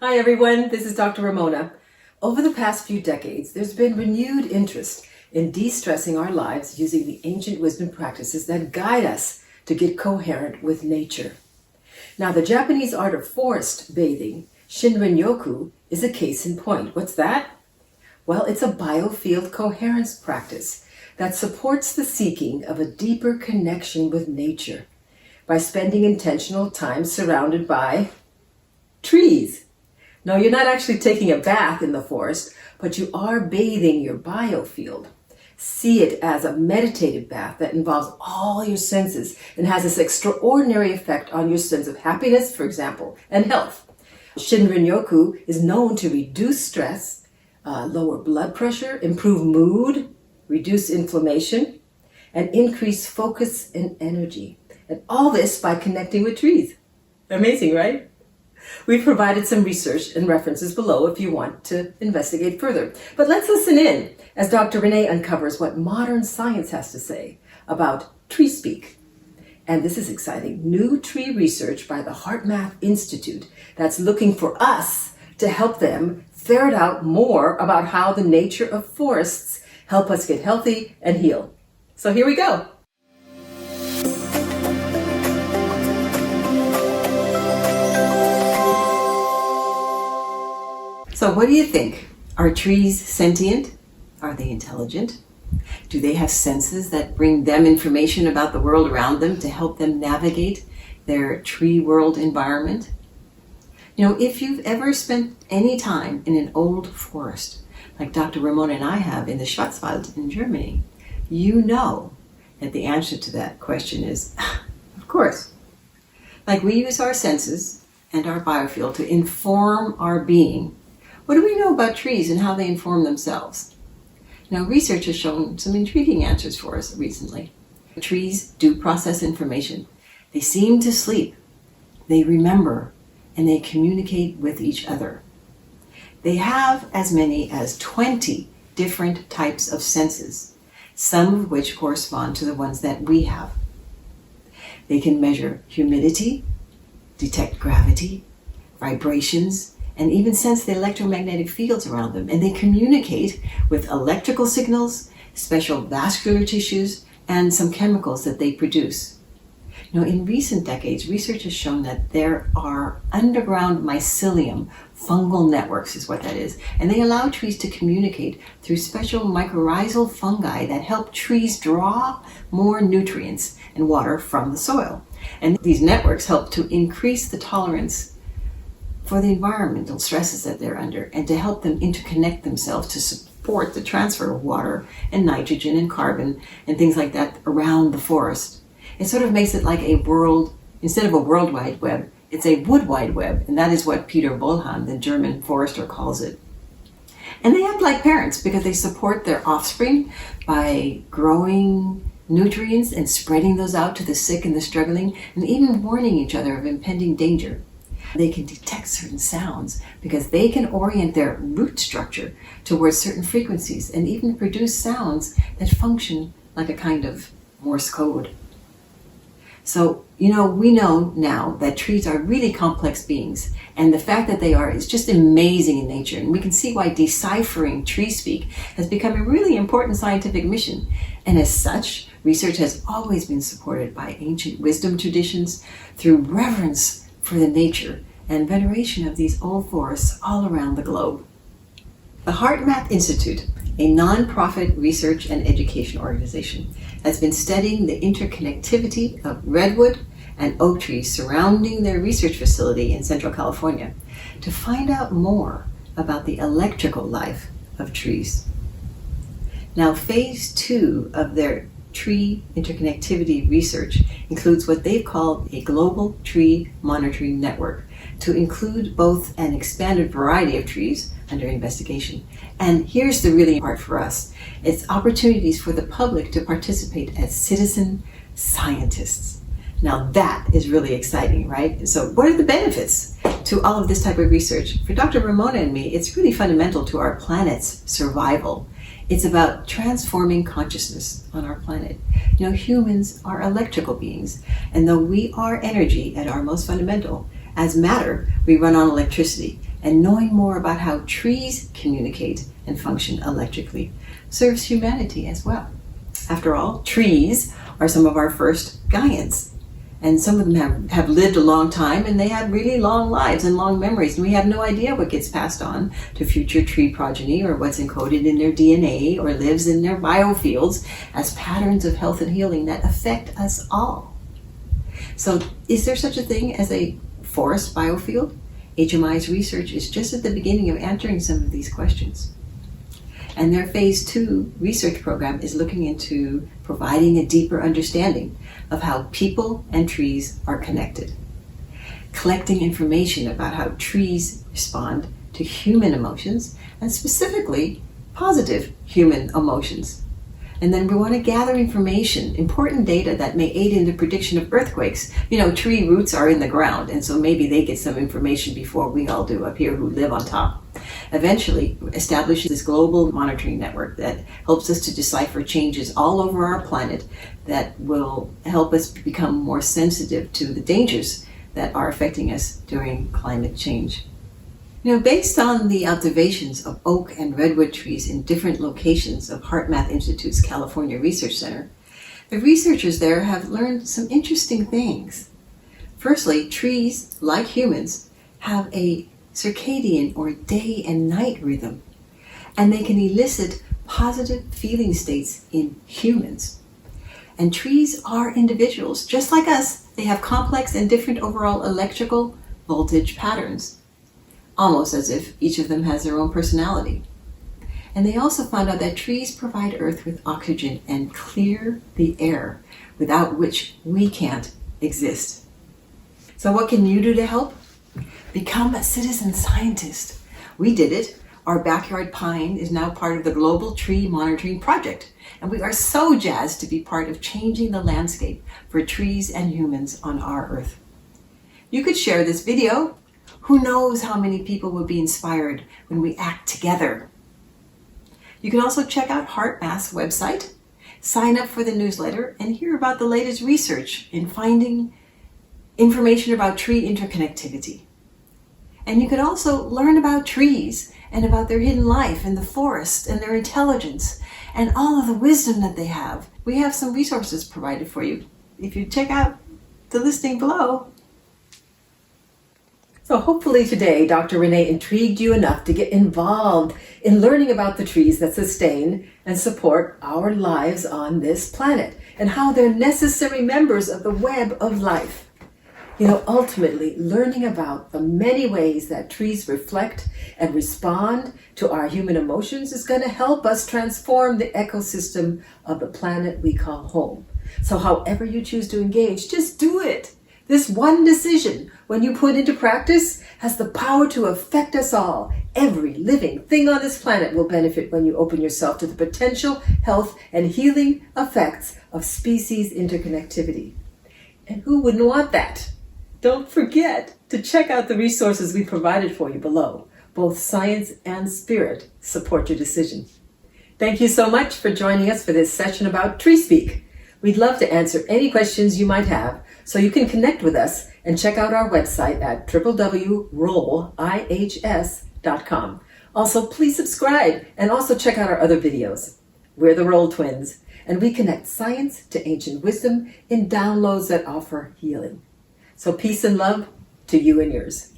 Hi everyone, this is Dr. Ramona. Over the past few decades, there's been renewed interest in de-stressing our lives using the ancient wisdom practices that guide us to get coherent with nature. Now, the Japanese art of forest bathing, Shinrin-yoku, is a case in point. What's that? Well, it's a biofield coherence practice that supports the seeking of a deeper connection with nature by spending intentional time surrounded by trees. No, you're not actually taking a bath in the forest, but you are bathing your biofield. See it as a meditative bath that involves all your senses and has this extraordinary effect on your sense of happiness, for example, and health. Shinrin-yoku is known to reduce stress, lower blood pressure, improve mood, reduce inflammation, and increase focus and energy. And all this by connecting with trees. Amazing, right? We've provided some research and references below if you want to investigate further. But let's listen in as Dr. Renee uncovers what modern science has to say about Tree-Speak. And this is exciting. New tree research by the Heartmath Institute that's looking for us to help them ferret out more about how the nature of forests help us get healthy and heal. So here we go. So what do you think? Are trees sentient? Are they intelligent? Do they have senses that bring them information about the world around them to help them navigate their tree world environment? You know, if you've ever spent any time in an old forest, like Dr. Ramona and I have in the Schwarzwald in Germany, you know that the answer to that question is, of course. Like we use our senses and our biofield to inform our being. What do we know about trees and how they inform themselves? Now, research has shown some intriguing answers for us recently. Trees do process information. They seem to sleep. They remember, and they communicate with each other. They have as many as 20 different types of senses, some of which correspond to the ones that we have. They can measure humidity, detect gravity, vibrations, and even sense the electromagnetic fields around them. And they communicate with electrical signals, special vascular tissues, and some chemicals that they produce. Now, in recent decades, research has shown that there are underground mycelium fungal networks, is what that is, and they allow trees to communicate through special mycorrhizal fungi that help trees draw more nutrients and water from the soil. And these networks help to increase the tolerance for the environmental stresses that they're under and to help them interconnect themselves to support the transfer of water and nitrogen and carbon and things like that around the forest. It sort of makes it like a world, instead of a world wide web, it's a wood wide web, and that is what Peter Wohlleben, the German forester, calls it. And they act like parents because they support their offspring by growing nutrients and spreading those out to the sick and the struggling, and even warning each other of impending danger. They can detect certain sounds because they can orient their root structure towards certain frequencies and even produce sounds that function like a kind of Morse code. So, you know, we know now that trees are really complex beings, and the fact that they are is just amazing in nature. And we can see why Deciphering Tree-Speak has become a really important scientific mission. And as such, research has always been supported by ancient wisdom traditions through reverence for the nature and veneration of these old forests all around the globe. The Heartmath Institute, a non-profit research and education organization, has been studying the interconnectivity of redwood and oak trees surrounding their research facility in Central California to find out more about the electrical life of trees. Now, phase 2 of their tree interconnectivity research includes what they've called a global tree monitoring network to include both an expanded variety of trees under investigation. And here's the really part for us. It's opportunities for the public to participate as citizen scientists. Now that is really exciting, right? So what are the benefits to all of this type of research? For Dr. Ramona and me, it's really fundamental to our planet's survival. It's about transforming consciousness on our planet. You know, humans are electrical beings, and though we are energy at our most fundamental, as matter, we run on electricity. and knowing more about how trees communicate and function electrically serves humanity as well. After all, trees are some of our first Gaians. And some of them have lived a long time, and they have really long lives and long memories. And we have no idea what gets passed on to future tree progeny, or what's encoded in their DNA or lives in their biofields as patterns of health and healing that affect us all. So is there such a thing as a forest biofield? HMI's research is just at the beginning of answering some of these questions. And their phase 2 research program is looking into providing a deeper understanding of how people and trees are connected, collecting information about how trees respond to human emotions, and specifically positive human emotions. And then we want to gather information, important data that may aid in the prediction of earthquakes. You know, tree roots are in the ground, and so maybe they get some information before we all do up here who live on top. Eventually, establish this global monitoring network that helps us to decipher changes all over our planet that will help us become more sensitive to the dangers that are affecting us during climate change. You know, based on the observations of oak and redwood trees in different locations of Heartmath Institute's California Research Center, the researchers there have learned some interesting things. Firstly, trees, like humans, have a circadian or day and night rhythm, and they can elicit positive feeling states in humans. And trees are individuals. Just like us, they have complex and different overall electrical voltage patterns, almost as if each of them has their own personality. And they also found out that trees provide Earth with oxygen and clear the air, without which we can't exist. So what can you do to help? Become a citizen scientist. We did it. Our backyard pine is now part of the Global Tree Monitoring Project, and we are so jazzed to be part of changing the landscape for trees and humans on our Earth. You could share this video. Who knows how many people will be inspired when we act together? You can also check out Heartmath's website, sign up for the newsletter, and hear about the latest research in finding information about tree interconnectivity. And you can also learn about trees and about their hidden life in the forest and their intelligence and all of the wisdom that they have. We have some resources provided for you if you check out the listing below. So hopefully today, Dr. Renee intrigued you enough to get involved in learning about the trees that sustain and support our lives on this planet and how they're necessary members of the web of life. You know, ultimately, learning about the many ways that trees reflect and respond to our human emotions is going to help us transform the ecosystem of the planet we call home. So however you choose to engage, just do it. This one decision, when you put into practice, has the power to affect us all. Every living thing on this planet will benefit when you open yourself to the potential health and healing effects of species interconnectivity. And who wouldn't want that? Don't forget to check out the resources we provided for you below. Both science and spirit support your decision. Thank you so much for joining us for this session about Tree-Speak. We'd love to answer any questions you might have, so you can connect with us and check out our website at www.rollihs.com. Also, please subscribe and also check out our other videos. We're the Roll Twins, and we connect science to ancient wisdom in downloads that offer healing. So peace and love to you and yours.